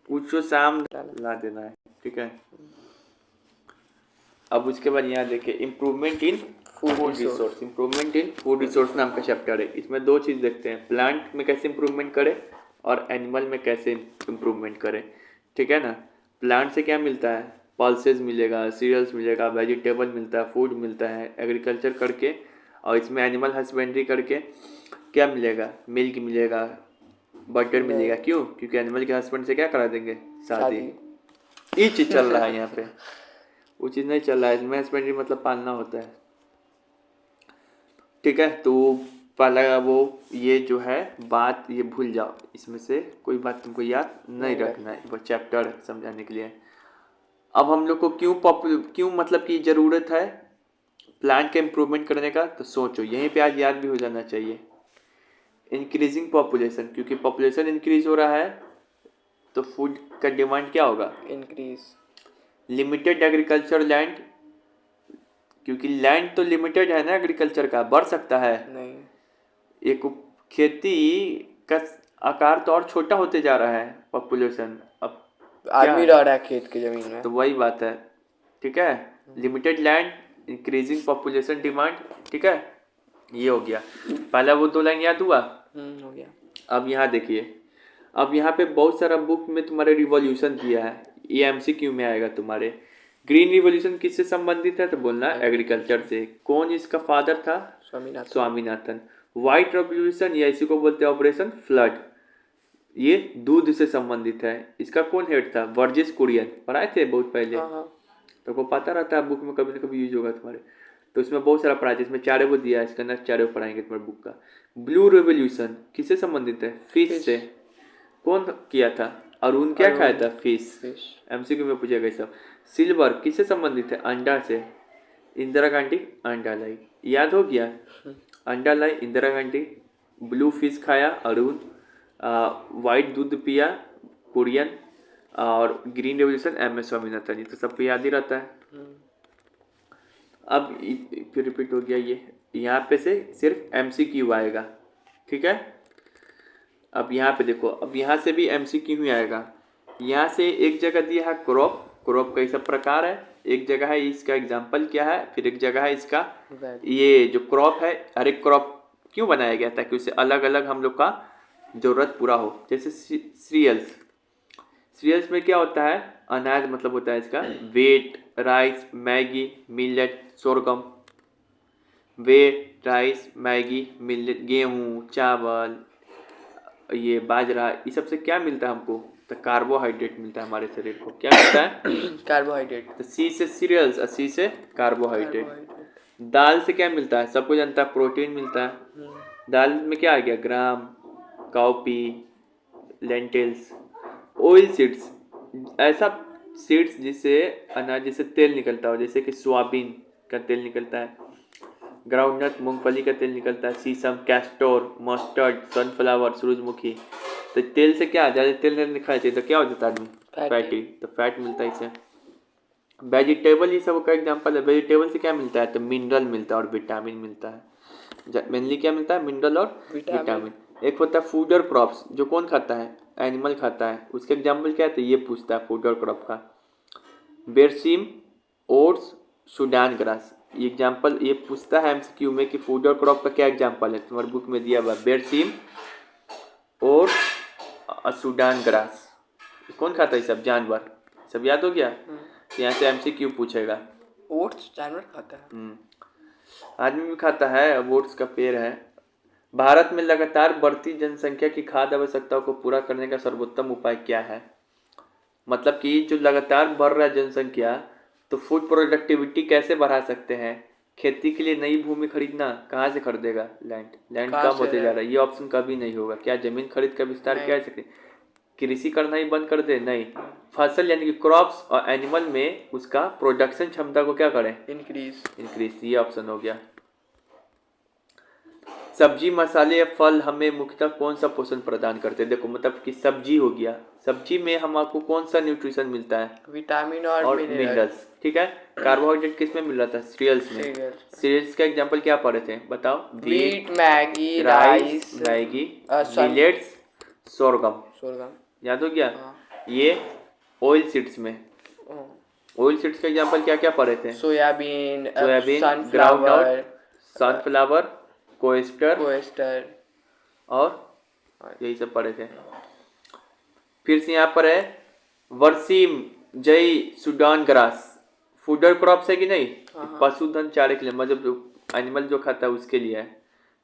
पूछो शाम ला देना है, ठीक है। अब उसके बाद यहाँ देखिए improvement in food resource. Improvement in food resource नाम का चैप्टर है। इसमें दो चीज़ देखते हैं, प्लांट में कैसे इम्प्रूवमेंट करें और एनिमल में कैसे इम्प्रूवमेंट करें, ठीक है ना। प्लांट से क्या मिलता है, पल्सेस मिलेगा, सीरियल्स मिलेगा, वेजिटेबल मिलता है, फूड मिलता है एग्रीकल्चर करके। और इसमें एनिमल हस्बेंड्री करके क्या मिलेगा, मिल्क मिलेगा, बटर मिलेगा। क्यों? क्योंकि एनिमल के हस्बैंड से क्या करा देंगे, शादी। ये चीज़ चल रहा है यहाँ पे, वो चीज़ नहीं चल रहा है। इसमें हस्बेंड्री मतलब पालना होता है, ठीक है। तो पहला वो ये जो है बात ये भूल जाओ, इसमें से कोई बात तुमको याद नहीं रखना है, वो चैप्टर समझाने के लिए। अब हम लोग को क्यों मतलब कि ज़रूरत है प्लांट का इम्प्रूवमेंट करने का, तो सोचो यहीं पे आज याद भी हो जाना चाहिए। इंक्रीजिंग पॉपुलेशन, क्योंकि पॉपुलेशन इंक्रीज हो रहा है तो फूड का डिमांड क्या होगा, इंक्रीज। लिमिटेड एग्रीकल्चर लैंड, क्योंकि लैंड तो लिमिटेड है ना एग्रीकल्चर का, बढ़ सकता है नहीं। एक खेती का आकार तो और छोटा होते जा रहा है, पॉपुलेशन अब आदमी रह रहा है खेत की जमीन में, तो वही बात है, ठीक है। Limited land, increasing population demand, ठीक है। ये हो गया पहला, वो दो लाइन याद हुआ। हो गया। अब यहाँ देखिए, अब यहाँ पे बहुत सारा बुक में तुम्हारे रिवॉल्यूशन दिया है, ये एमसीक्यू में आएगा तुम्हारे। ग्रीन रिवॉल्यूशन किससे संबंधित है, तो बोलना एग्रीकल्चर से। कौन इसका फादर था, स्वामीनाथन। व्हाइट रेवोल्यूशन या इसी को बोलते हैं ऑपरेशन फ्लड, ये दूध से संबंधित है। इसका कौन हेड था, वर्जिस कुरियन, पढ़ाए थे बहुत पहले, तो को पता रहता है बुक में कभी ना कभी यूज होगा तुम्हारे। तो इसमें बहुत सारा पढ़ा है, इसमें चारे वो दिया है, इसके अंदर चारे वो पढ़ाएंगे तुम्हारे बुक का। ब्लू रेवोल्यूशन किससे संबंधित है, फिश से। कौन किया था, अरुण क्या खाया था, फिश। एमसीक्यू में पूछेगा सब। सिल्वर किससे संबंधित है, अंडा से। इंदिरा गांधी अंडा लाई, याद हो गया, अंडा लाई इंदिरा गांधी। ब्लू फिश खाया अरुण, वाइट दूध पिया कुरियन, और green revolution M S Swaminathan. ये तो सबको याद ही रहता है। अब फिर रिपीट हो गया ये, यहाँ पे से सिर्फ एमसीक्यू आएगा, ठीक है। अब यहाँ पे देखो, अब यहाँ से भी एमसीक्यू ही आएगा। यहाँ से एक जगह दिया है क्रॉप, क्रॉप कई सब प्रकार है, एक जगह है इसका एग्जाम्पल क्या है, फिर एक जगह है इसका ये जो क्रॉप है, हर एक क्रॉप क्यों बनाया गया, ताकि उससे अलग अलग हम लोग का ज़रूरत पूरा हो। जैसे सीरियल्स, सीरियल्स में क्या होता है, अनाज मतलब होता है इसका wheat, rice, maize, millet, sorghum. Wheat, rice, maize, millet, गेहूँ, चावल, ये बाजरा, ये सबसे क्या मिलता है हमको, तो कार्बोहाइड्रेट मिलता है हमारे शरीर को। क्या मिलता है, कार्बोहाइड्रेट। तो सी से सीरियल्स और सी से कार्बोहाइड्रेट। दाल से क्या मिलता है, सबको जानता है, प्रोटीन मिलता है। दाल में क्या आ गया, ग्राम, काउपी, लेंटिल्स। ऑयल सीड्स, ऐसा सीड्स जिससे अनाज जिससे तेल निकलता हो, जैसे कि सोयाबीन का तेल निकलता है, ग्राउंडनट मूंगफली का तेल निकलता है, सीसम, कैस्टोर, मस्टर्ड, सनफ्लावर, सूरजमुखी। तो तेल से क्या, ज़्यादा तेल नहीं खाना चाहिए तो क्या हो जाता है आदमी, फैटी, तो फैट मिलता है इससे। वेजिटेबल ये सब का एग्जांपल है। वेजिटेबल से क्या मिलता है, तो मिनरल मिलता है और विटामिन मिलता है। मेनली क्या मिलता है, मिनरल और विटामिन। एक होता है फूड और क्रॉप्स, जो कौन खाता है, एनिमल खाता है, उसके एग्जाम्पल क्या है, तो ये पूछता है फूड और क्रॉप का। बेरसीम, ओट्स, सूडान ग्रास। ये एग्जाम्पल ये पूछता है एमसीक्यू में कि फूड और क्रॉप का क्या एग्जाम्पल है, तुम्हारे बुक में दिया हुआ बेरसीम, ओट्स, सूडान ग्रास। कौन खाता है सब, जानवर, सब याद हो गया। यहाँ से एमसीक्यू पूछेगा। ओट्स जानवर खाता है, आदमी भी खाता है, अब ओट्स का पेड़ है। भारत में लगातार बढ़ती जनसंख्या की खाद्य आवश्यकताओं को पूरा करने का सर्वोत्तम उपाय क्या है, मतलब कि जो लगातार बढ़ रहा है जनसंख्या, तो फूड प्रोडक्टिविटी कैसे बढ़ा सकते हैं। खेती के लिए नई भूमि खरीदना, कहाँ से खरीदेगा, लैंड कम होते जा रहा है, ये ऑप्शन कभी नहीं होगा। क्या जमीन खरीद का विस्तार क्या सकते, कृषि करना ही बंद कर दे, नहीं। फसल यानी कि क्रॉप्स और एनिमल में उसका प्रोडक्शन क्षमता को क्या करें, इंक्रीज, ये ऑप्शन हो गया। सब्जी, मसाले या फल हमें मुख्यतः कौन सा पोषण प्रदान करते हैं, देखो मतलब कि सब्जी हो गया, सब्जी में हमको कौन सा न्यूट्रिशन मिलता है, विटामिन और मिनरल्स, ठीक है। कार्बोहाइड्रेट किस में मिल रहा था, सीरियल्स में। सीरियल्स का एग्जांपल क्या पढ़े थे, बताओ, wheat, maize, rice, maize, millets, sorghum. याद हो गया? हाँ। ये ऑयल सीड्स में, ऑयल सीड्स का एग्जांपल क्या क्या पढ़े थे? Soybean, soybean, ground sunflower, nut, sunflower, castor castor और यही सब पढ़े थे। फिर से यहाँ पर है वर्सीम, जई, सुडान ग्रास, फूडर क्रॉप्स है कि नहीं? पशुधन चारे के लिए, मतलब एनिमल जो खाता है उसके लिए है।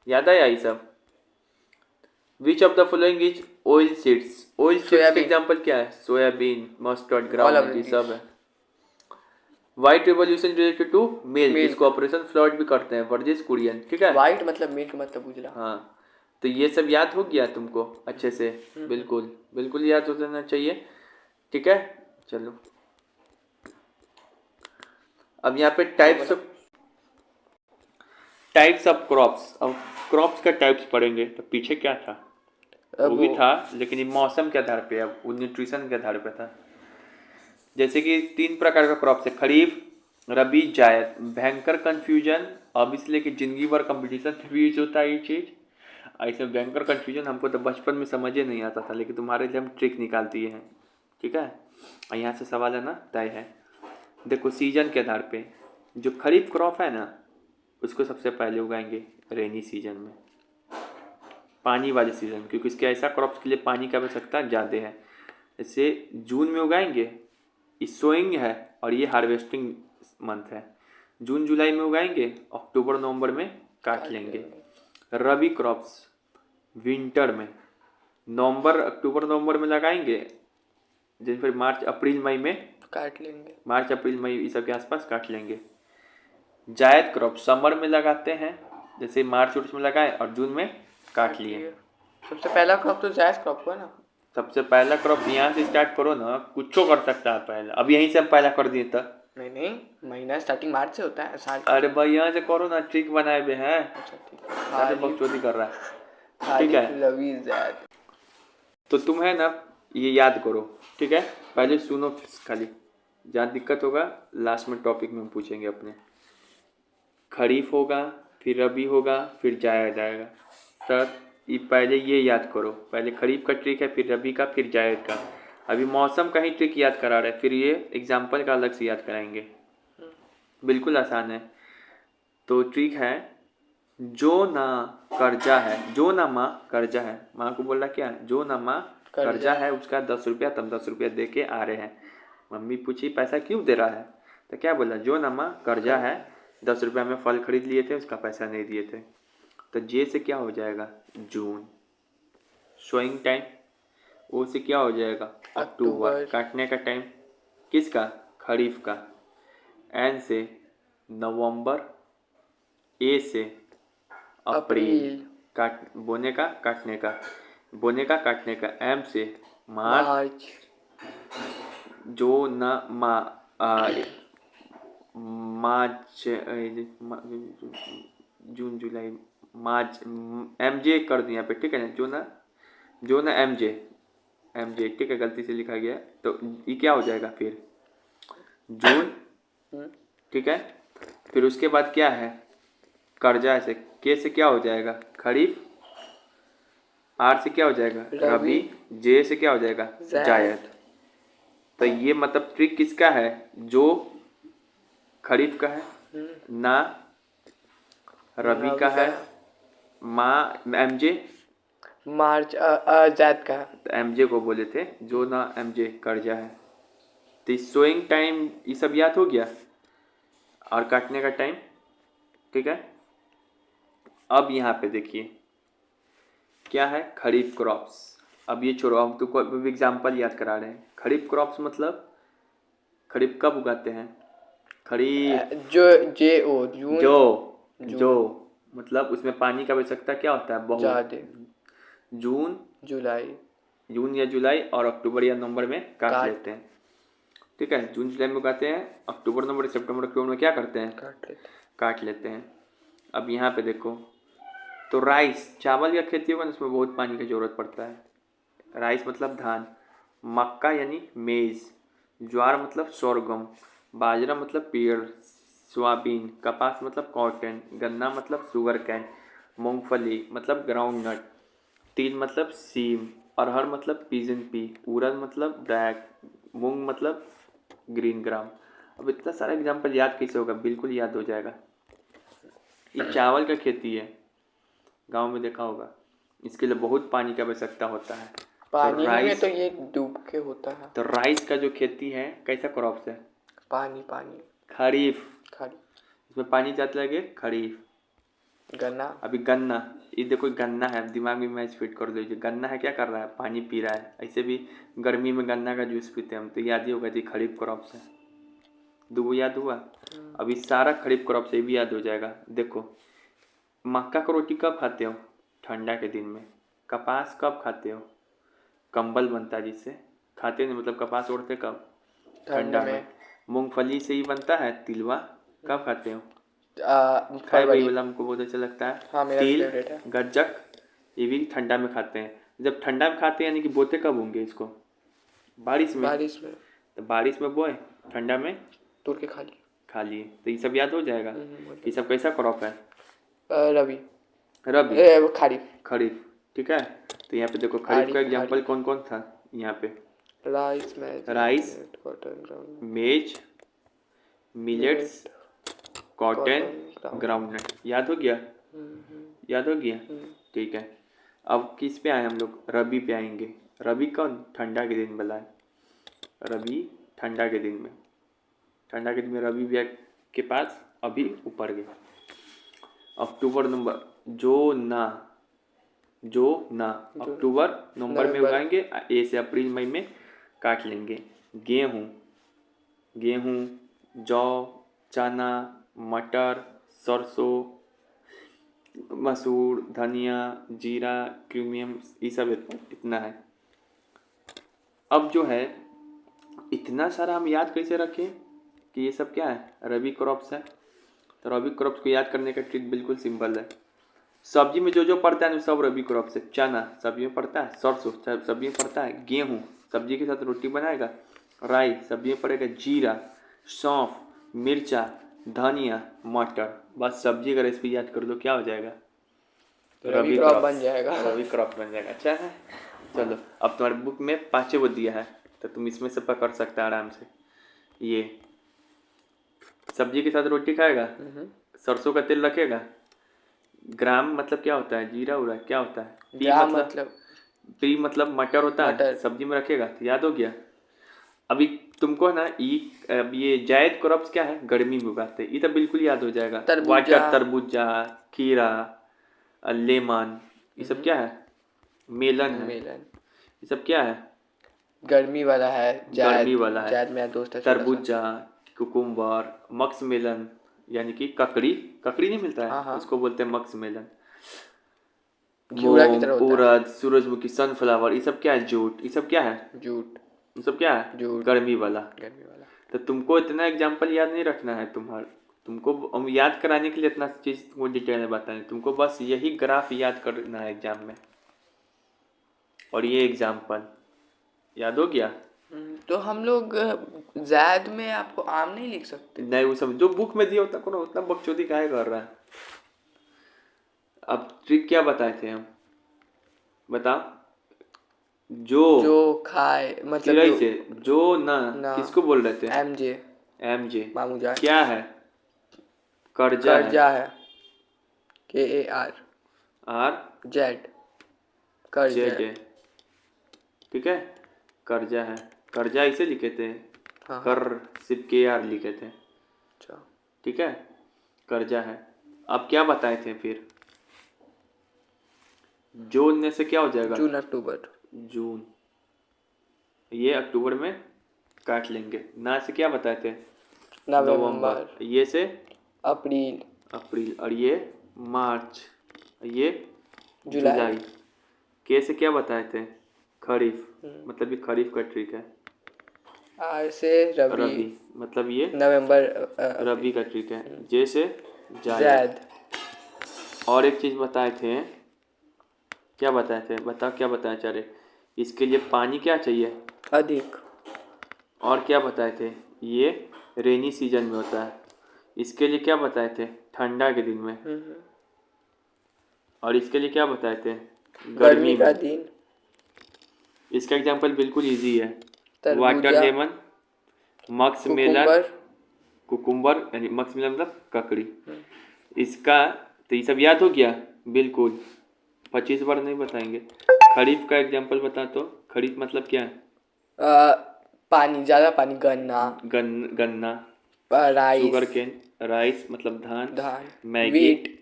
याद आया ये सब? Which of the following is oil seeds? Oil seeds का सोयाबीन। एग्जांपल क्या है? Soybean, mustard, All ground of ये these. सब है। White revolution related to milk, Milk. इसको ऑपरेशन फ्लड भी करते हैं, वर्जिस कुरियन, ठीक है? वाइट मतलब मिल्क मतलब उजला। हाँ, तो ये सब याद हो गया तुमको अच्छे से? बिल्कुल बिल्कुल याद हो जाना चाहिए, ठीक है? चलो, अब यहाँ पे टाइप्स ऑफ क्रॉप्स, अब क्रॉप्स का टाइप्स पढ़ेंगे। तो पीछे क्या था? वो भी था, लेकिन ये मौसम के आधार पे, अब वो न्यूट्रिशन के आधार पे था। जैसे कि 3 प्रकार का क्रॉप्स है, खरीफ, रबी, जायद। भयंकर कंफ्यूजन, अब इसलिए कि जिंदगी भर कंपटीशन भी यूज होता है ये चीज़। ऐसे भयंकर कंफ्यूजन हमको तो बचपन में समझ ही नहीं आता था, लेकिन तुम्हारे लिए हम ट्रिक निकाल दिए हैं, ठीक है? और यहाँ से सवाल है ना, तय है। देखो, सीजन के आधार पे जो खरीफ क्रॉप है ना, उसको सबसे पहले उगाएंगे रेनी सीजन में, पानी वाले सीजन, क्योंकि इसके ऐसा क्रॉप्स के लिए पानी की आवश्यकता ज़्यादा है। इसे जून में उगाएंगे, सोइंग है, और ये हार्वेस्टिंग मंथ है। जून जुलाई में उगाएंगे, अक्टूबर नवंबर में काट लेंगे। रबी क्रॉप्स विंटर में, नवंबर अक्टूबर नवंबर में लगाएंगे, जिन फिर मार्च अप्रैल मई में काट लेंगे। मार्च अप्रैल मई इस सब के आसपास काट लेंगे। जायद क्रॉप समर में लगाते हैं, जैसे मार्च उर्च में लगाए और जून में काट लिए। सबसे पहला क्रॉप तो जायद क्रॉप हुआ ना। सबसे पहला क्रॉप यहाँ से स्टार्ट करो ना, कुछ कर सकता है पहला। अब यहीं से हम पहला कर दिए था। नहीं नहीं, महीना स्टार्टिंग मार्च से होता है साल। अरे भाई यहाँ से करो ना, ट्रिक बनाए हुए हैं। अच्छा ठीक है। अरे बकचोदी कर रहा है, ठीक है? रबी जायद। तो तुम है ना, ये याद करो, ठीक है? पहले सुनो खाली, जहाँ दिक्कत होगा लास्ट में टॉपिक में हम पूछेंगे अपने। खरीफ होगा, फिर रबी होगा, फिर जायद आएगा। सर ये पहले ये याद करो, पहले खरीफ का ट्रिक है, फिर रबी का, फिर जायद का। अभी मौसम का ही ट्रिक याद करा रहे, फिर ये एग्जाम्पल का अलग से याद कराएंगे। बिल्कुल आसान है। तो ट्रिक है, जो ना कर्जा है, जो ना माँ कर्जा है, माँ को बोला क्या? जो ना माँ कर्जा है, उसका 10 रुपया, तब 10 रुपया दे के आ रहे हैं। मम्मी पूछी पैसा क्यों दे रहा है? तो क्या बोला? जो ना माँ कर्जा है, 10 रुपया में फल खरीद लिए थे, उसका पैसा नहीं दिए थे। तो जे से क्या हो जाएगा? जून, सोइंग टाइम। ओ से क्या हो जाएगा? अक्टूबर, काटने का टाइम किसका? खरीफ का। एन से नवंबर, ए से अप्रैल, काट बोने का काटने का, बोने का काटने का। एम से मार्च, जो न मार्च, जून जुलाई मार्च, एम जे कर दिया पे, ठीक है ना? जो ना एम जे, ठीक है, गलती से लिखा गया। तो ये क्या हो जाएगा फिर? जून, ठीक है। फिर उसके बाद क्या है? कर्जा से, के से क्या हो जाएगा? खरीफ, आर से क्या हो जाएगा? रबी, जे से क्या हो जाएगा? जायद। तो ये मतलब ट्रिक किसका है? जो खरीफ का है, ना रबी का है, माँ एमजे मार्च जायद का। तो एमजे को बोले थे जो ना एमजे कर्जा है। तो सोइंग टाइम ये सब याद हो गया, और काटने का टाइम, ठीक है। अब यहाँ पे देखिए क्या है? खरीफ क्रॉप्स। अब ये छोड़ो, हम तो एग्जाम्पल याद करा रहे हैं। खरीफ क्रॉप्स मतलब खरीफ कब उगाते हैं? खरीफ जून, जो मतलब उसमें पानी का आवश्यकता क्या होता है? बहुत। जून, जून या जुलाई और अक्टूबर या नवंबर में काट लेते हैं, ठीक है। जून जुलाई में उगाते हैं, अक्टूबर नवंबर सितंबर अक्टूबर में क्या करते हैं? काट लेते हैं। अब यहाँ पे देखो, तो राइस, चावल या खेती होगा ना, उसमें बहुत पानी की ज़रूरत पड़ता है। राइस मतलब धान, मक्का यानी मेज़, ज्वार मतलब सोरगम, बाजरा मतलब पेड़, सोयाबीन, कपास मतलब कॉटन, गन्ना मतलब शुगर कैन, मूंगफली मतलब ग्राउंड नट, तिल मतलब सीम, अरहर मतलब पिजन पी, उड़द मतलब ब्लैक, मूंग मतलब ग्रीन ग्राम। अब इतना सारा एग्जाम्पल याद कैसे होगा, बिल्कुल याद हो जाएगा। ये चावल का खेती है, गांव में देखा होगा। इसके लिए बहुत पानी की आवश्यकता होता है। पानी ही में राइस, तो ये डूब के होता है। तो राइस का जो खेती है कैसा क्रॉप्स है? पानी पानी खरीफ। खाली इसमें पानी ज़्यादा लगे, खरीफ। गन्ना। अभी गन्ना, ये देखो गन्ना है, दिमाग में मैच फिट कर दीजिए। गन्ना है, क्या कर रहा है? पानी पी रहा है। ऐसे भी गर्मी में गन्ना का जूस पीते हैं हम, तो याद ही होगा जी खरीफ क्रॉप्स है। दो याद हुआ। अभी सारा खरीफ क्रॉप्स ये भी याद हो जाएगा। देखो, मक्का का रोटी कब खाते हो? ठंडा के दिन में। कपास कब खाते हो? कंबल बनता है जिससे खाते हैं, मतलब कपास ओढ़ते कब? ठंडा में। मूंगफली से ही बनता है तिलवा, कब खाते हो? खाए वही फरवरी। वाला हमको बहुत अच्छा लगता है। हाँ, मेरा भी तिल, फेवरेट है। गज्जक, ये भी ठंडा में खाते हैं। जब ठंडा में खाते हैं यानी कि बोते कब होंगे इसको? बारिश में। बारिश में तो बारिश में बोए, ठंडा में तोड़ के खा लिए। खा लिए, तो ये सब याद हो जाएगा। ये सब कैसा क्रॉप है? रवि। रबी। खरीफ। खरीफ, ठीक है। तो यहाँ पे देखो खरीफ का एग्जाम्पल खरीफ। कौन कौन था यहाँ पे? राइस में राइस, कॉटन ग्राउंड मेज, मिलेट्स, कॉटन, ग्राउंड। ग्राउंडनट। याद हो गया? याद हो गया, ठीक है। अब किस पे आए हम लोग? रबी पे आएंगे। रबी कौन? ठंडा के दिन वाला है। रबी ठंडा के दिन में, ठंडा के दिन में रबी ब्याग के पास अभी ऊपर गए। अक्टूबर नवंबर, जो ना अक्टूबर नवंबर में नवंबर। उगाएंगे, ए से अप्रैल मई में काट लेंगे। गेहूँ, जौ, चना, मटर, सरसों, मसूर, धनिया, जीरा, क्यूमियम, ये सब इतना है। अब जो है इतना सारा हम याद कैसे रखें कि ये सब क्या है? रबी क्रॉप्स है। तो रबी क्रॉप्स को याद करने का ट्रिक बिल्कुल सिंपल है। सब्जी में जो जो पड़ता है ना सब रबी क्रॉप्स है। चना सब्जी में पड़ता है, सरसों सब्जी में पड़ता है, गेहूँ सब्जी के साथ रोटी बनाएगा, राई सब्जी में पड़ेगा, जीरा, सौंफ, मिर्चा, धनिया, मटर। बस सब्जी का रेसिपी याद कर लो, क्या हो जाएगा? रबी क्रॉप बन जाएगा। रबी क्रॉप बन जाएगा। अच्छा है, चलो अब तुम्हारे बुक में 5 वो दिया है, तो तुम इसमें से पकड़ सकते हैं आराम से। ये सब्जी के साथ रोटी खाएगा, सरसों का तेल रखेगा, ग्राम मतलब क्या होता है? जीरा उरा क्या होता है? पी मतलब मटर होता है, मटर। सब्जी में रखेगा, तो याद हो गया। अभी तुमको ना अब ये जायद क्रॉप्स क्या है? गर्मी में उगाते हैं, ये तो बिल्कुल याद हो जाएगा। वाटर, तरबूजा, खीरा, लेमन, ये सब क्या है? मेलन है। ये सब क्या है? गर्मी वाला है। गर्मी वाला है। जायद मेरा दोस्त है छोटा सा। तरबूजा, कुकुम्बर, मक्स मेलन, यानी कि ककड़ी। ककड़ी नहीं मिलता है, हाँ। उसको बोलते हैं मक्स मेलन। घिउरा की तरह मूंग, होता उड़द, सूरजमुखी, सनफ्लावर, ये सब क्या है? जूट। ये सब क्या है? जूट। ये सब क्या है? जूट। गर्मी वाला। गर्मी वाला। तो तुमको इतना एग्जाम्पल याद नहीं रखना है तुमको हम याद कराने के लिए इतना चीज़ तुमको डिटेल में बताएं। तुमको बस यही ग्राफ याद करना है एग्जाम में, और ये एग्जाम्पल याद हो गया। तो हम लोग जायद में आपको आम नहीं लिख सकते? नहीं, वो सब जो बुक में दिया होता करो, उतना बकचोदी काहे कर रहा है। अब ट्रिक क्या बताए थे हम, बताओ? जो खाए मतलब चिड़ै से, जो ना किसको बोल रहे थे? एमजे। एमजे मामू जान। क्या है? कर्जा है। KAR are Z. जेड है, ठीक है। कर्जा है, कर्जा इसे लिखे थे। हाँ। कर सिर्फ KR लिखे थे, अच्छा। ठीक है। कर्जा है। अब क्या बताए थे फिर? जून में से क्या हो जाएगा? जून अक्टूबर। जून, ये अक्टूबर में काट लेंगे। ना से क्या बताए थे? नवंबर। ये से अप्रैल। और ये मार्च, ये जुलाई। के से क्या बताए थे? खरीफ, मतलब ये खरीफ का ट्रिक है। आर से रबी, मतलब ये नवंबर। रबी का ट्रिक है। जे से जायद। और एक चीज़ बताए थे, क्या बताए थे? बताओ क्या बताए चारे? इसके लिए पानी क्या चाहिए? अधिक। और क्या बताए थे? ये रेनी सीजन में होता है। इसके लिए क्या बताए थे? ठंडा के दिन में। और इसके लिए क्या बताए थे? गर्मी का में। दिन। इसका एग्जांपल बिल्कुल इजी है। तरबूजा, वाटरमेलन, मक्स मेलन, कुकुम्बर। कुकुम्बर यानी मक्स मेलन मतलब ककड़ी। इसका तो ये सब याद हो गया बिल्कुल, 25 बार नहीं बताएंगे। खरीफ का एग्जांपल बता तो, खरीफ मतलब क्या है? पानी, ज़्यादा पानी, गन्ना, गन्ना, शुगर राइस, केन, राइस मतलब धान, धान, मैगी, वीट।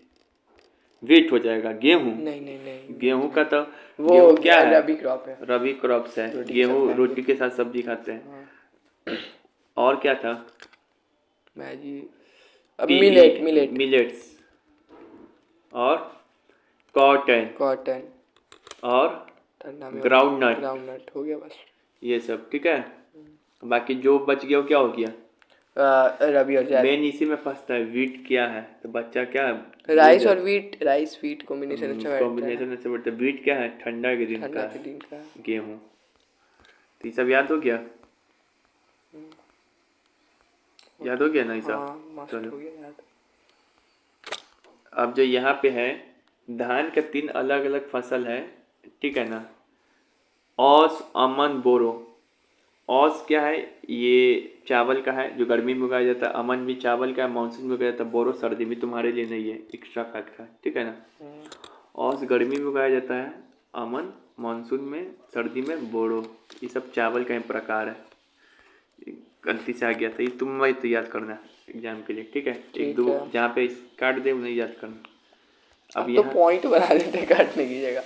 वीट हो जाएगा। गेहूं, नहीं नहीं नहीं, गेहूं का तो, वो गेहूं हो क्या गया, है? रबी क्रॉप है। रबी क्रॉप्स है। रोटी के साथ गेहूं खाएंगे। रोटी के साथ सब्जी खाते हैं। हाँ, और क्या था? मैगी। अब मिलेट, मिलेट, मिलेट्स, और कॉटन, कॉटन, और ठंडा में होता है, ग्राउंडनट, ग्राउंडनट हो गया बस। ये सब ठीक है। बाकी जो बच गया वो क्या हो गया? रबी और जायद। मेन इसी में फंसता है, वीट क्या है तो बच्चा क्या भूल राइस और जाता। वीट, राइस वीट कॉम्बिनेशन अच्छा बैठता है ना, कॉम्बिनेशन से बढ़ता है। वीट क्या है? ठंडा के दिन ठंडा का के है दिन का है। गेहूं। तो ये सब याद हो गया? याद हो गया ना ये सब? हाँ, मस्त चलो, हो गया याद। अब जो यहाँ पे है, धान का 3 अलग अलग फसल है, ठीक है ना? औस, अमन, बोरो। औस क्या है? ये चावल का है जो गर्मी में उगाया जाता है। अमन भी चावल का है, मानसून में उगाया जाता है। बोरो सर्दी में, तुम्हारे लिए नहीं है, एक्स्ट्रा फैक्ट है, ठीक है ना? औस गर्मी में उगाया जाता है, अमन मानसून में, सर्दी में बोरो। ये सब चावल का ही प्रकार है। गलती से आ गया था ये, तुम मैं तो याद करना एग्जाम के लिए, ठीक है? एक ठीक दो है, जहाँ पे काट दे उन्हें याद करना। अब अब तो यहाँ पॉइंट बना देते काटने की जगह।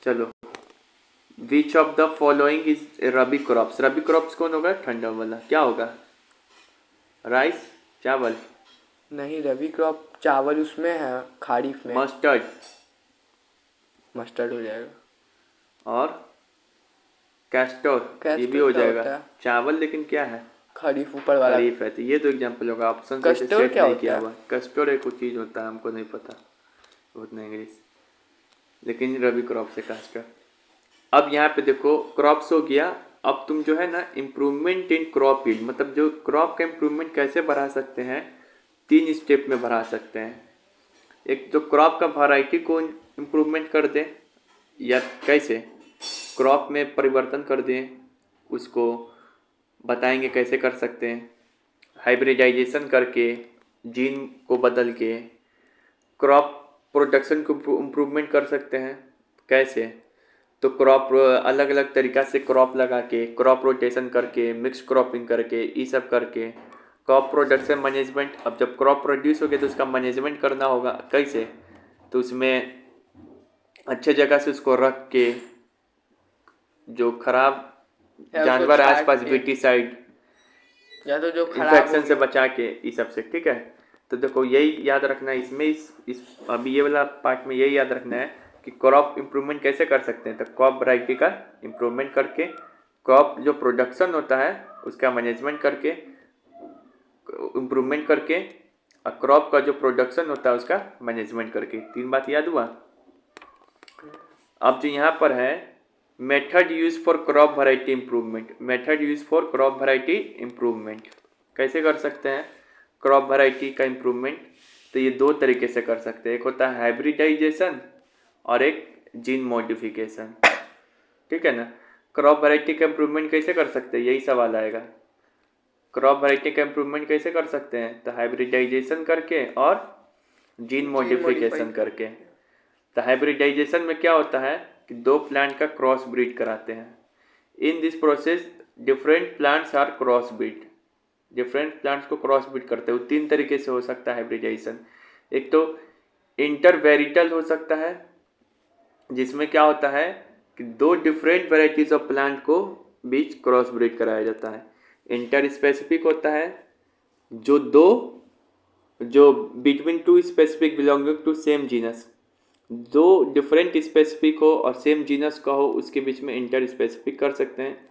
चलो, विच of the following is rabi crops? Rabi crops कौन होगा? ठंडा वाला क्या होगा? राइस, चावल, नहीं, रबी क्रॉप चावल उसमें है, खारीफ में। मस्टर्ड, मस्टर्ड हो जाएगा। और कैस्टोर, ये भी कैस्टर हो क्या जाएगा। होता है? चावल लेकिन क्या है? खरीफ ऊपर वाला। खरीफ है। तो ये तो एग्जाम्पल होगा, ऑप्शन से कस्टोर सेट क्या नहीं होता किया है? हुआ। कैस्टोर एक कुछ चीज़ होता है, हमको नहीं पता उतना इंग्लिश, लेकिन रबी क्रॉप से कैस्टर। अब यहाँ पे देखो, क्रॉप्स हो गया। अब तुम जो है ना, इम्प्रूवमेंट इन क्रॉप यील्ड, मतलब जो क्रॉप का इम्प्रूवमेंट कैसे बढ़ा सकते हैं, 3 स्टेप में बढ़ा सकते हैं। एक तो क्रॉप का वैरायटी को इम्प्रूवमेंट कर दें, या कैसे क्रॉप में परिवर्तन कर दें, उसको बताएंगे कैसे कर सकते हैं। हाइब्रिडाइजेशन करके, जीन को बदल के क्रॉप प्रोडक्शन को इम्प्रूवमेंट कर सकते हैं। कैसे? तो क्रॉप अलग अलग तरीक़ा से क्रॉप लगा के, क्रॉप रोटेशन करके, मिक्स क्रॉपिंग करके, ये सब करके क्रॉप प्रोडक्शन मैनेजमेंट। अब जब क्रॉप प्रोड्यूस हो गया तो उसका मैनेजमेंट करना होगा। कैसे? तो उसमें अच्छे जगह से उसको रख के, जो खराब या उसको जानवर छाट आसपास, के, विटीसाइड, या तो जो खराब हो इन्फेक्शन से गया। बचा के, इस सब से, ठीक है? तो देखो यही याद रखना है इसमें, इस अभी ये वाला पार्ट में यही याद रखना है कि क्रॉप इम्प्रूवमेंट कैसे कर सकते हैं। तो क्रॉप वैरायटी का इम्प्रूवमेंट करके, क्रॉप जो प्रोडक्शन होता है उसका मैनेजमेंट करके, इम्प्रूवमेंट करके, और क्रॉप का जो प्रोडक्शन होता है उसका मैनेजमेंट करके। 3 बात याद हुआ? अब जो यहाँ पर है, method use for crop variety improvement. Method use for crop variety improvement कैसे कर सकते हैं क्रॉप वैरायटी का इम्प्रूवमेंट? तो ये 2 तरीके से कर सकते हैं। एक होता है हाइब्रिडाइजेशन और एक जीन मॉडिफिकेशन, ठीक है ना? क्रॉप वैरायटी का इम्प्रूवमेंट कैसे कर सकते हैं, यही सवाल आएगा। क्रॉप वैरायटी का इम्प्रूवमेंट कैसे कर सकते हैं? तो हाइब्रिडाइजेशन करके और जीन मॉडिफिकेशन करके। तो हाइब्रिडाइजेशन में क्या होता है कि 2 प्लांट का क्रॉस ब्रीड कराते हैं। In this process different plants are cross breed. Different plants को क्रॉस ब्रीड करते हैं। 3 तरीके से हो सकता है हाइब्रिडाइजेशन। एक तो इंटरवेरिटल हो सकता है, जिसमें क्या होता है कि 2 डिफरेंट वेराइटीज ऑफ प्लांट को बीच क्रॉस ब्रीड कराया जाता है। इंटर स्पेसिफिक होता है, जो between 2 specific belonging to same genus, 2 different specific हो और सेम जीनस का हो, उसके बीच में इंटर स्पेसिफिक कर सकते हैं।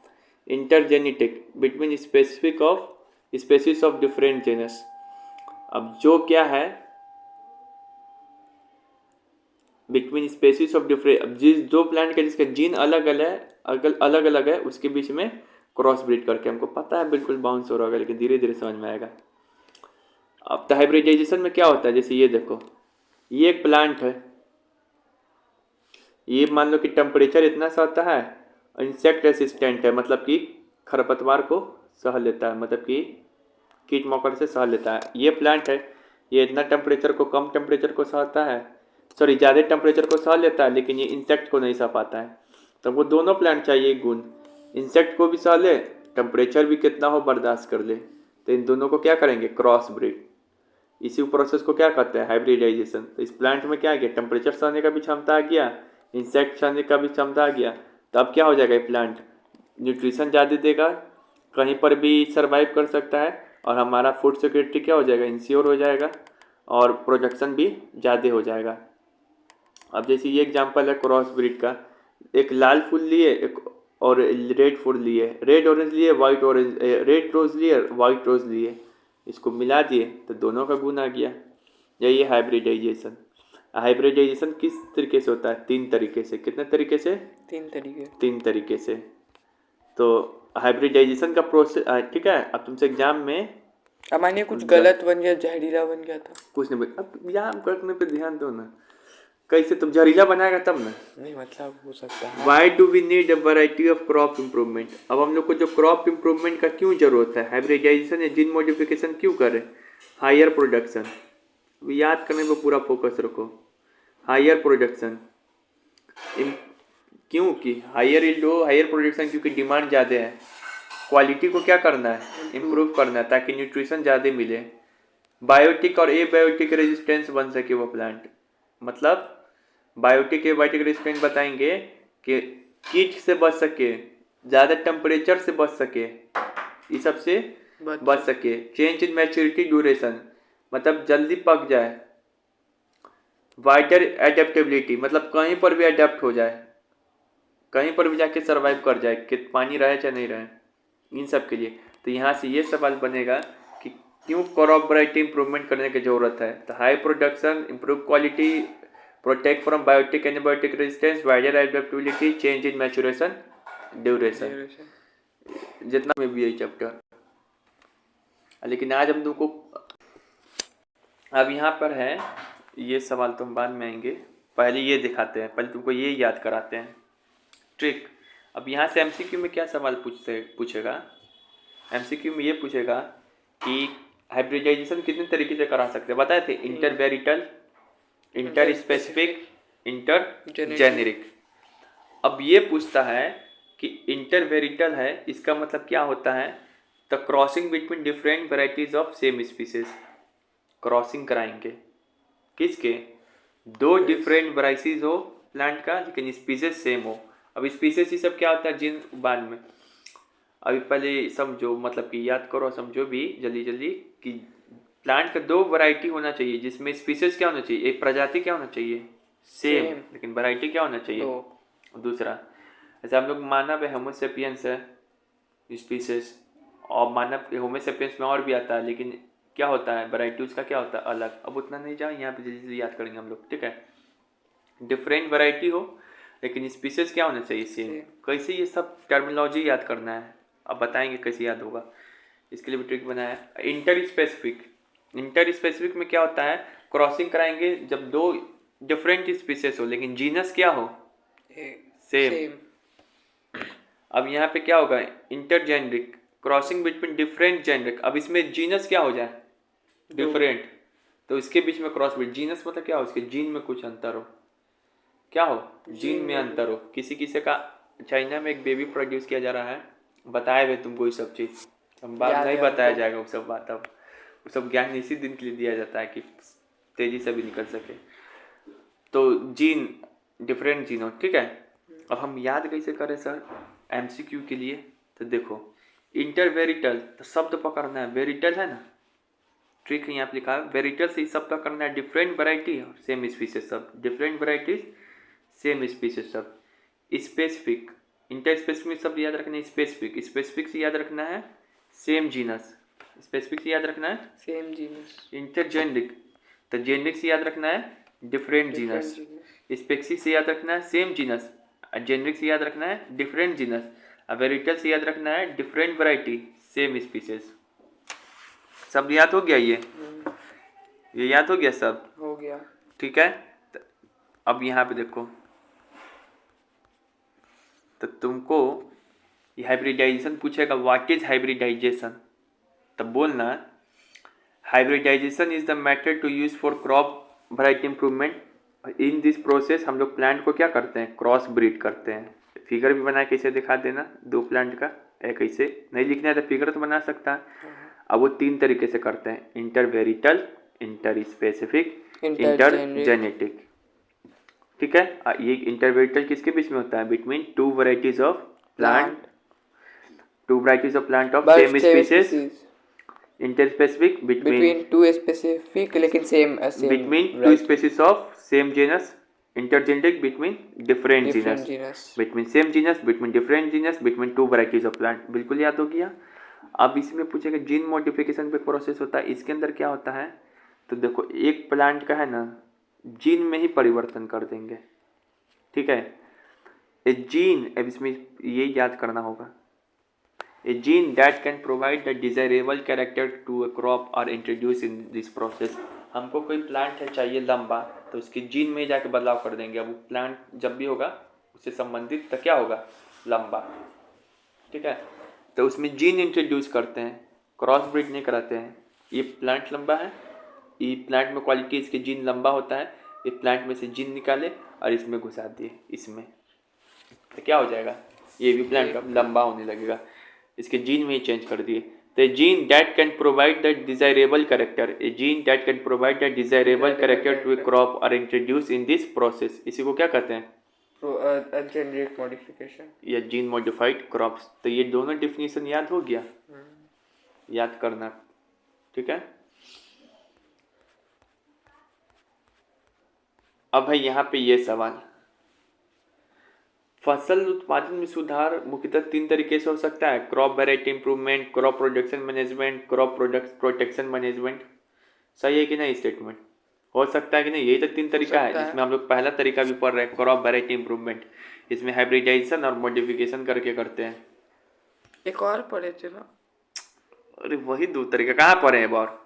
Intergenetic, between specific of species of different genus. अब जो क्या है, बिटवीन स्पेसीज ऑफ डिफरेंट, अब जिस 2 प्लांट का जिसका जीन अलग अलग है उसके बीच में क्रॉस ब्रीड करके, हमको पता है बिल्कुल बाउंस हो रहा होगा, लेकिन धीरे धीरे समझ में आएगा। अब तो हाइब्रिडाइजेशन में क्या होता है, जैसे ये देखो, ये एक प्लांट है, ये मान लो कि टेम्परेचर इतना सा होता है इंसेक्ट रेसिस्टेंट है, मतलब कि खरपतवार को सह लेता है, मतलब कि कीट मकोड़े से सह लेता है। ये प्लांट है, ये इतना टेम्परेचर को, कम टेम्परेचर को सहता है, सॉरी ज़्यादा टेम्परेचर को सह लेता है, लेकिन ये इंसेक्ट को नहीं सह पाता है। तो वो दोनों प्लांट चाहिए गुण, इंसेक्ट को भी सह ले, टेम्परेचर भी कितना हो बर्दाश्त कर ले। तो इन दोनों को क्या करेंगे, क्रॉस ब्रीड। इसी प्रोसेस को क्या कहते हैं, हाइब्रिडाइजेशन। तो इस प्लांट में क्या आ गया, टेम्परेचर सहने का भी क्षमता आ गया, इंसेक्ट सहने का भी क्षमता आ गया। तो अब क्या हो जाएगा, ये प्लांट न्यूट्रिशन ज़्यादा देगा, कहीं पर भी सर्वाइव कर सकता है, और हमारा फूड सिक्योरिटी क्या हो जाएगा, इंश्योर हो जाएगा, और प्रोडक्शन भी ज़्यादा हो जाएगा। अब जैसे ये एग्जांपल है क्रॉस ब्रीड का, एक लाल फूल लिए, एक और रेड फूल लिए, रेड ऑरेंज लिए, वाइट ऑरेंज, रेड रोज लिए, वाइट रोज लिए, इसको मिला दिए तो दोनों का गुण आ गया। यही है हाइब्रिडाइजेशन। हाइब्रिडाइजेशन किस तरीके से होता है, 3 तरीके से। कितने तरीके से, 3 तरीके से। तो हाइब्रिडाइजेशन का प्रोसेस, ठीक है। अब तुमसे एग्जाम में हमारे कुछ गलत बन गया, जहरीला बन गया था। कुछ नहीं, अब एग्जाम करने पे ध्यान दो ना, कैसे तुम जहरीला बनाएगा तब ना। नहीं मतलब हो सकता है। Why do we need a variety of crop improvement. अब हम लोग को जो क्रॉप इम्प्रूवमेंट का क्यों जरूरत है, हाइब्रिडाइजेशन या जीन मॉडिफिकेशन क्यों करें, हायर प्रोडक्शन। याद करने पर पूरा फोकस रखो, हायर प्रोडक्शन। क्यों कि हायर यील्ड हो, हायर प्रोडक्शन, क्योंकि डिमांड ज़्यादा है। क्वालिटी को क्या करना है, इम्प्रूव करना है, ताकि न्यूट्रिशन ज़्यादा मिले, बायोटिक और एबायोटिक रेजिस्टेंस बन सके वो प्लांट। मतलब बायोटिक एबायोटिक रेजिस्टेंस बताएंगे कि कीट से बच सके, ज़्यादा टेम्परेचर से बच सके, इस सब से बच सके। चेंज इन मैच्योरिटी ड्यूरेशन, मतलब जल्दी पक जाए। वाइडर एडेप्टेबिलिटी, मतलब कहीं पर भी अडेप्ट हो जाए, कहीं पर भी जाके सर्वाइव कर जाए, कि पानी रहे चाहे नहीं रहे, इन सब के लिए। तो यहाँ से ये सवाल बनेगा कि क्यों क्रॉप वैरायटी इंप्रूवमेंट करने की ज़रूरत है। तो high production, improve quality, protect from biotic antibiotic resistance, wider adaptability, change in maturation duration, जितना में भी यही चैप्टर। लेकिन आज हम तुमको, अब यहाँ पर है ये सवाल, तो हम बाद में आएंगे, पहले ये दिखाते हैं, पहले तुमको ये याद कराते हैं ट्रिक। अब यहाँ से एमसीक्यू में क्या सवाल पूछेगा, एमसीक्यू में ये पूछेगा कि हाइब्रिडाइजेशन कितने तरीके से करा सकते हैं, बताए थे, inter varietal, inter specific, inter generic. अब ये पूछता है कि इंटर वेरिटल है, इसका मतलब क्या होता है, the crossing between different varieties of same species. Crossing कराएंगे किसके, दो डिफरेंट वैरायटीज हो प्लांट का, लेकिन स्पीसीज सेम हो। अब स्पीसीज ये सब क्या होता है, जिन बाद में, अभी पहले समझो, मतलब कि याद करो, समझो भी जल्दी जल्दी, कि प्लांट का 2 वैरायटी होना चाहिए, जिसमें स्पीसीज क्या होना चाहिए, एक प्रजाति क्या होना चाहिए, सेम, लेकिन वैरायटी क्या होना चाहिए, दूसरा। ऐसे हम लोग मानव है, होमो सेपियंस है स्पीसीज, और मानव होमो सेपियंस में और भी आता है, लेकिन क्या होता है, वैरायटी उसका क्या होता है, अलग। अब उतना नहीं जाओ, यहाँ पे जल्दी जल्दी याद करेंगे हम लोग, ठीक है। डिफरेंट वैरायटी हो, लेकिन स्पीसीज क्या होना चाहिए, सेम। कैसे ये सब टर्मिनोलॉजी याद करना है, अब बताएंगे कैसे याद होगा, इसके लिए भी ट्रिक बनाया है। इंटर स्पेसिफिक, इंटर स्पेसिफिक में क्या होता है, क्रॉसिंग कराएंगे जब 2 डिफरेंट स्पीसीज हो, लेकिन जीनस क्या हो, सेम। अब यहाँ पे क्या होगा, inter generic, crossing between different generic. अब इसमें जीनस क्या हो जाए, डिफरेंट, तो इसके बीच में क्रॉस ब्रीड। जीनस मतलब क्या हो, इसके जीन में कुछ अंतर हो, क्या हो, जीन में अंतर हो। किसी का चाइना में एक बेबी प्रोड्यूस किया जा रहा है, बताए हुए तुमको ये सब चीज़, हम बात नहीं बताया जाएगा वो सब बात। अब वो सब ज्ञान इसी दिन के लिए दिया जाता है कि तेजी से भी निकल सके। तो जीन, डिफरेंट जीन हो, ठीक है। अब हम याद कैसे करें सर, एमसीक्यू के लिए, तो देखो, इंटर वेरिटल, तो शब्द पकड़ना है, वेरिटल है ना, ट्रिक यहाँ पे लिखा है, वेरिटल से शब्द पकड़ना है, डिफरेंट वैरायटी और सेम स्पीसीज सब, डिफरेंट वैरायटीज सेम स्पीसीज सब। स्पेसिफिक, इंटर स्पेसिफिक शब्द याद रखना है, स्पेसिफिक, स्पेसिफिक से याद रखना है सेम जीनस, स्पेसिफिक से याद रखना है सेम जीनस। इंटर जेनरिक, तो जेनरिक से याद रखना है डिफरेंट जीनस, स्पेसिफिक से याद रखना है सेम जीनस, जेनरिक से याद रखना है डिफरेंट जीनस, वेरिटल से याद रखना है डिफरेंट वैरायटी सेम स्पीसीज। सब याद हो गया, ये याद हो गया, सब हो गया, ठीक है। अब यहाँ पे देखो, तो तुमको ये हाइब्रिडाइजेशन पूछेगा, व्हाट इज हाइब्रिडाइजेशन, तब बोलना hybridisation is the method to use for crop variety improvement. In this process हम लोग प्लांट को क्या करते हैं, क्रॉस ब्रीड करते हैं। फिगर भी बना के इसे दिखा देना, दो प्लांट का, एक ऐसे नहीं लिखना है तो फिगर तो बना सकता है। अब वो तीन तरीके से करते हैं, इंटरवेरिटल, इंटर स्पेसिफिक, इंटरजेनेटिक। ठीक है, ये इंटरवेरिटल किसके बीच में होता है, between two varieties of plant, two varieties of plant of same species. Interspecific between two specific लेकिन same between two species of same genus. Intergenetic between different genus, between same genus, between different genus, between two varieties of plant. बिल्कुल याद हो गया। अब इसमें पूछेगा gene modification पे process होता है, इसके अंदर क्या होता है, तो देखो एक प्लांट का है ना, जीन में ही परिवर्तन कर देंगे। ठीक है, ए जीन, अब इसमें ये याद करना होगा, a gene that can provide the desirable character to a crop are introduce in this process. हमको कोई प्लांट है चाहिए लंबा, तो उसके जीन में जाके बदलाव कर देंगे। अब वो प्लांट जब भी होगा उससे संबंधित तो क्या होगा, लंबा। ठीक है, तो उसमें जीन इंट्रोड्यूस करते हैं, क्रॉस ब्रीड नहीं कराते हैं। ये प्लांट लंबा है, ये प्लांट में क्वालिटी इसके जीन लंबा होता है, ये प्लांट में से जीन निकाले और इसमें घुसा दिए इसमें, तो क्या हो जाएगा, ये भी प्लांट अब लंबा होने लगेगा, इसके जीन में ही चेंज कर दिए। तो gene that can provide the desirable character, a gene that can provide the desirable character to a crop are introduce in this process, इसी को क्या कहते हैं, जेनेटिक मॉडिफिकेशन या जीन मॉडिफाइड क्रॉप्स। तो ये दोनों डिफिनीशन याद हो गया, याद करना। ठीक है, अब है यहाँ पे ये सवाल, फसल उत्पादन में सुधार मुख्यतः तीन तरीके से हो सकता है, crop variety improvement, crop production management, crop product protection management. सही है कि नहीं स्टेटमेंट, हो सकता है कि नहीं, यही तो तीन तरीका है, जिसमें हम लोग पहला तरीका भी पढ़ रहे हैं, क्रॉप वैरायटी इंप्रूवमेंट, इसमें हाइब्रिडाइजेशन और मॉडिफिकेशन करके करते हैं। एक और पढ़े थे ना, अरे वही दो तरीका कहाँ पढ़े हैं बार।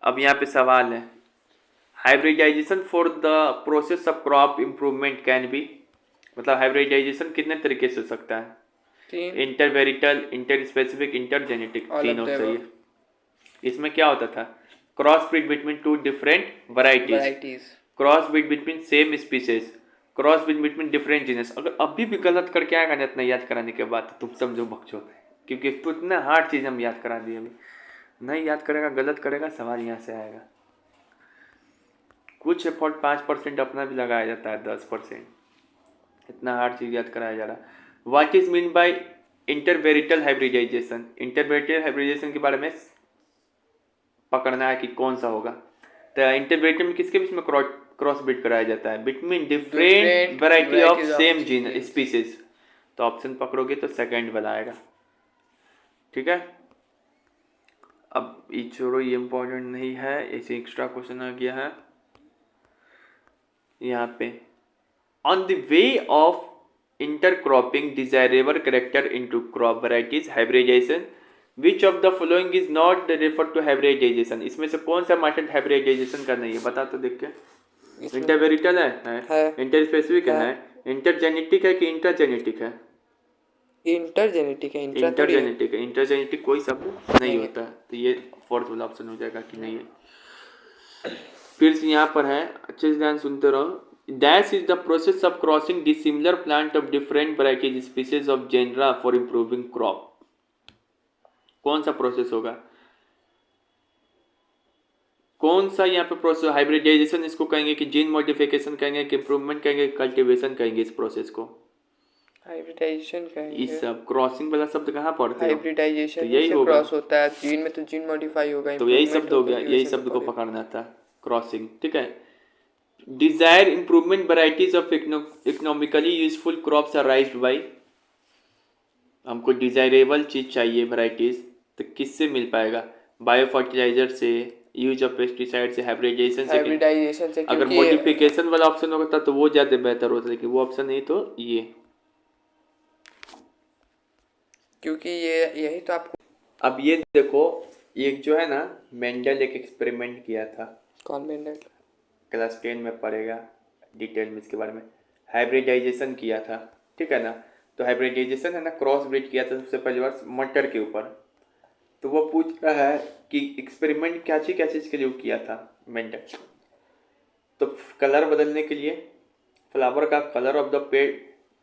अब यहाँ पे सवाल है, hybridisation for the process of crop improvement can be, मतलब हाइब्रिडाइजेशन कितने तरीके से हो सकता है, intervarietal, inter specific, inter genetic, तीनों सही है। इसमें क्या होता था, cross breed between two different varieties, cross breed between same species, cross breed between different genus. अगर अभी भी गलत करके आएगा ना इतना याद कराने के बाद, तो तुम समझो बकचोद है, क्योंकि तो इतना हार्ड चीज़ हम याद करा दिए। अभी नहीं याद करेगा, गलत करेगा, सवाल यहाँ से आएगा। कुछ एफर्ट 5% अपना भी लगाया जाता है, 10%, इतना हार्ड चीज़ याद कराया जा रहा है। What is mean by intervarietal hybridization, intervarietal hybridization के बारे में पकड़ना है कि कौन सा होगा। तो इंटरवेरिटल में किसके बीच में क्रॉस ब्रीड कराया जाता है, between different variety of same gene species. तो ऑप्शन पकड़ोगे तो सेकंड वाला आएगा। ठीक है, अब ये छोड़ो, ये इंपॉर्टेंट नहीं है, ऐसे एक्स्ट्रा क्वेश्चन आ गया है यहाँ पे। On the way of intercropping desirable character into crop varieties hybridisation, which of the following is not refer to hybridisation, इसमें से कौन सा मेथड हाइब्रिडाइजेशन का नहीं है, बता तो देख के। इंटरवेरिटल है, इंटर स्पेसिफिक है, इंटरजेनेटिक है कि इंटरजेनेटिक है, इंटरजेनेटिक है, इंटरजेनेटिक है, इंटरजेनेटिक कोई शब्द नहीं होता, तो ये फोर्थ वाला ऑप्शन हो जाएगा कि नहीं है। फिर से यहाँ पर है, अच्छे से ध्यान सुनते रहो। Dash is the process of crossing dissimilar plant of different varieties species of genera for improving crop. कौन सा प्रोसेस होगा, कौन सा यहाँ पे प्रोसेस, हाइब्रिडाइजेशन इसको कहेंगे कि जीन मॉडिफिकेशन कहेंगे कि इंप्रूवमेंट कहेंगे, कल्टीवेशन कहेंगे, इस प्रोसेस को हाइब्रिडाइजेशन कहेंगे। इस सब क्रॉसिंग वाला शब्द कहाँ पढ़ते हो, हाइब्रिडाइजेशन तो यही से होगा, क्रॉस होता है, जीन में तो जीन मॉडिफाई होगा, तो यही शब्द हो गया, यही शब्द को पकड़ना था, क्रॉसिंग। ठीक है, desire improvement varieties of economically useful crops are raised by, हमको डिजायरेबल चीज चाहिए वैरायटीज, तो किससे मिल पाएगा, बायो फर्टिलाइजर से, यूज ऑफ पेस्टिसाइड से, हाइब्रिडाइजेशन से। अगर मॉडिफिकेशन वाला ऑप्शन होता तो वो ज्यादा बेहतर होता, लेकिन वो ऑप्शन नहीं, तो ये, क्योंकि ये यही तो आपको। अब ये देखो, एक जो है ना, मेंडल एक एक्सपेरिमेंट किया था। कौन मेंडल? क्लास 10 में पढ़ेगा डिटेल में इसके बारे में। हाइब्रिडाइजेशन किया था, ठीक है ना। तो हाइब्रिडाइजेशन है ना, क्रॉस ब्रीड किया था सबसे पहली बार मटर के ऊपर। तो वो पूछ रहा है कि एक्सपेरिमेंट क्या चीज़ के लिए किया था मेंडल। तो कलर बदलने के लिए, फ्लावर का कलर ऑफ द पेड़,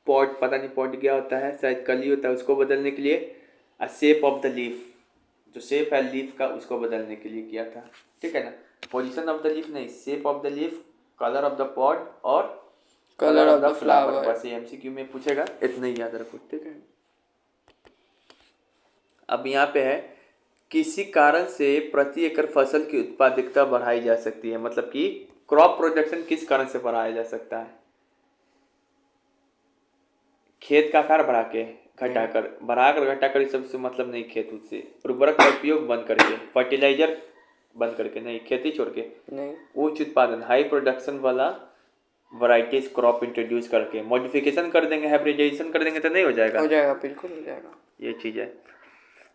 पॉट, पता नहीं पॉट क्या होता है, शायद कली होता है, उसको बदलने के लिए। शेप ऑफ द लीफ, जो शेप है लीफ का उसको बदलने के लिए किया था, ठीक है ना। पोजीशन ऑफ द लीफ नहीं, shape of the leaf, colour of the pot और colour colour of of the the flower. Flower. बस ये एमसीक्यू में पूछेगा, इतना ही याद रखो, ठीक है। अब यहाँ पे है, किसी कारण से प्रति एकड़ फसल की उत्पादकता बढ़ाई जा सकती है, मतलब कि क्रॉप प्रोडक्शन किस कारण से बढ़ाया जा सकता है। खेत का आकार बढ़ाकर घटाकर इस सबसे मतलब नहीं, खेत उससे उर्वरक का उपयोग बंद करके, फर्टिलाइजर बंद करके नहीं, खेती छोड़ के नहीं, उच्च उत्पादन हाई प्रोडक्शन वाला वैरायटीज क्रॉप इंट्रोड्यूस करके, मॉडिफिकेशन कर देंगे, हाइब्रिडाइजेशन कर देंगे तो नहीं हो जाएगा। हो जाएगा, बिल्कुल हो जाएगा। ये चीज़ है।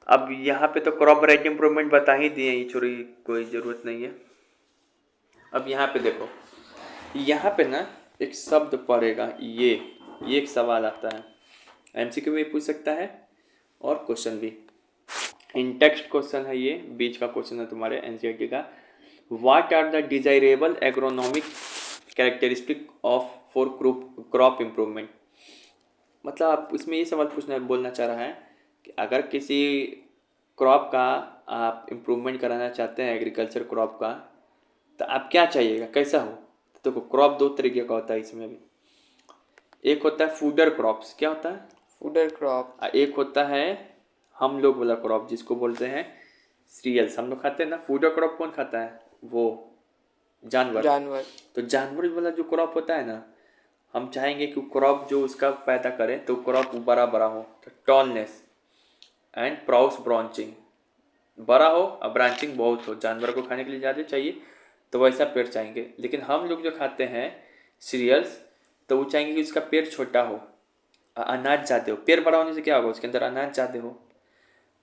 अब यहाँ पे तो क्रॉप वैरायटी इंप्रूवमेंट बता ही दिए, ये छोड़ी कोई ज़रूरत नहीं है। अब यहाँ पे देखो, यहाँ पे ना एक शब्द पड़ेगा, ये एक सवाल आता है, एमसीक्यू में पूछ सकता है और क्वेश्चन भी। इन टेक्स्ट क्वेश्चन है, ये बीच का क्वेश्चन है तुम्हारे एनसीईआरटी का। What are the desirable agronomic characteristic of for crop improvement. मतलब आप इसमें ये सवाल बोलना चाह रहा है कि अगर किसी क्रॉप का आप इम्प्रूवमेंट कराना चाहते हैं, एग्रीकल्चर क्रॉप का, तो आप क्या चाहिएगा, कैसा हो। तो देखो, क्रॉप दो तरीके का होता है इसमें भी। एक होता है फूडर क्रॉप्स, क्या होता है, फूडर क्रॉप। एक होता है हम लोग वाला क्रॉप जिसको बोलते हैं सीरियल्स, हम लोग खाते हैं ना। फूडर क्रॉप कौन खाता है, वो जानवर। तो जानवर वाला जो क्रॉप होता है ना, हम चाहेंगे कि क्रॉप जो उसका पैदा करे तो क्रॉप बड़ा बड़ा हो, तो टॉलनेस एंड प्राउस ब्रांचिंग, बड़ा हो और ब्रांचिंग बहुत हो, जानवर को खाने के लिए ज़्यादा चाहिए, तो वैसा पेड़ चाहेंगे। लेकिन हम लोग जो खाते हैं सीरियल्स, तो वो चाहेंगे कि उसका पेड़ छोटा हो, अनाज ज़्यादा हो। पेड़ बड़ा होने से क्या होगा, उसके अंदर अनाज ज़्यादा हो।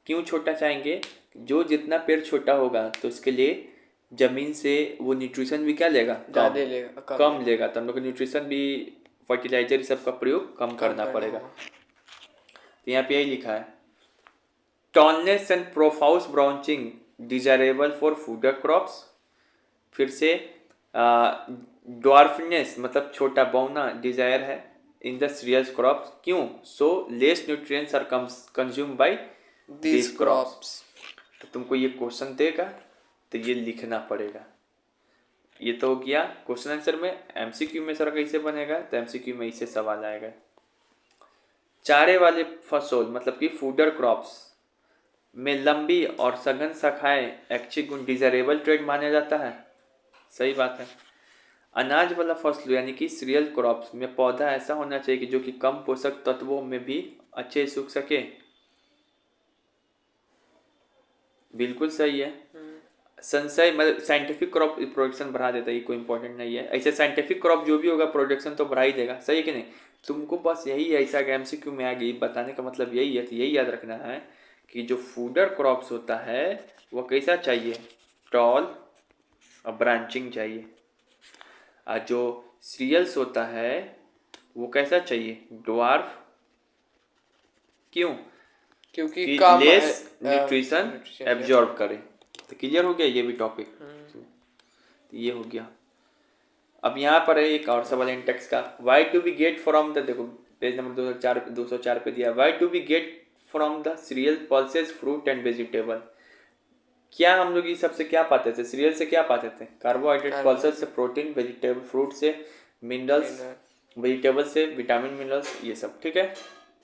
क्यों छोटा चाहेंगे, जो जितना पेड़ छोटा होगा तो उसके लिए ज़मीन से वो न्यूट्रिशन भी क्या लेगा, ज़्यादा लेगा, कम लेगा। तो हम लोग को न्यूट्रिशन भी, फर्टिलाइजर सब का प्रयोग कम करना पड़ेगा। तो यहाँ पे यही लिखा है, tallness and profuse branching desirable for fodder crops. फिर से ड्वार्फनेस मतलब छोटा बौना डिजायर है इन द सीरियल्स क्रॉप्स, क्यों, so less nutrients are consume by this crops. तो तुमको ये क्वेश्चन देगा तो ये लिखना पड़ेगा। ये तो हो गया क्वेश्चन आंसर में। एमसीक्यू में सर कैसे बनेगा, तो एमसीक्यू में इससे सवाल आएगा। चारे वाले फसल मतलब कि फूडर क्रॉप्स में लंबी और सघन शाखाएं ऐच्छिक गुण डिजायरेबल ट्रेड माना जाता है, सही बात है। अनाज वाला फसल यानी कि सीरियल क्रॉप्स में पौधा ऐसा होना चाहिए कि जो कि कम पोषक तत्वों में भी अच्छे सूख सके, बिल्कुल सही है। संशय मतलब साइंटिफिक क्रॉप प्रोडक्शन बढ़ा देता है, ये कोई इंपॉर्टेंट नहीं है। ऐसे साइंटिफिक क्रॉप जो भी होगा प्रोडक्शन तो बढ़ा ही देगा, सही है कि नहीं। तुमको बस यही ऐसा एमसीक्यू में आ गई, बताने का मतलब यही है। तो यही याद रखना है कि जो फूडर क्रॉप्स होता है वो कैसा चाहिए, टॉल और ब्रांचिंग चाहिए। और जो सीरियल्स होता है वो कैसा चाहिए, ड्वार्फ, क्यों, क्योंकि कि कम लेस न्यूट्रिशन nutrition एब्जॉर्ब करे। तो क्लियर हो गया ये भी टॉपिक, तो ये हो गया। अब यहाँ पर है एक और सवाल इंटेक्स का, why to be get from the, देखो पेज नंबर 204 पे दिया, why to be get from the cereal pulses fruit and vegetable. क्या हम लोग ये सबसे क्या पाते थे, सीरियल से क्या पाते थे, कार्बोहाइड्रेट, पल्सेस से प्रोटीन, वेजिटेबल फ्रूट से मिनरल्स, वेजिटेबल से विटामिन मिनरल्स, ये सब, ठीक है।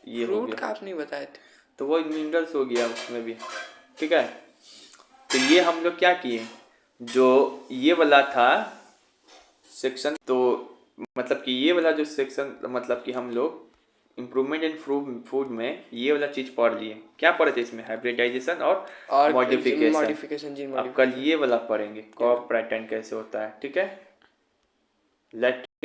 ये हो फ्रूट गया, का आप नहीं बताए थे, तो वो मिनरल्स हो गया उसमें भी, ठीक है। तो ये हम लोग क्या किए, जो ये वाला था सेक्शन, तो मतलब कि ये वाला जो सेक्शन, मतलब कि हम लोग इम्प्रूवमेंट इन फूड में ये वाला चीज़ पढ़ लिए। क्या पढ़े थे इसमें, हाइब्रिडाइजेशन और मॉडिफिकेशन। अब कल ये वाला पढ़ेंगे, क्रॉप पैटर्न कैसे होता है, ठीक है। लेट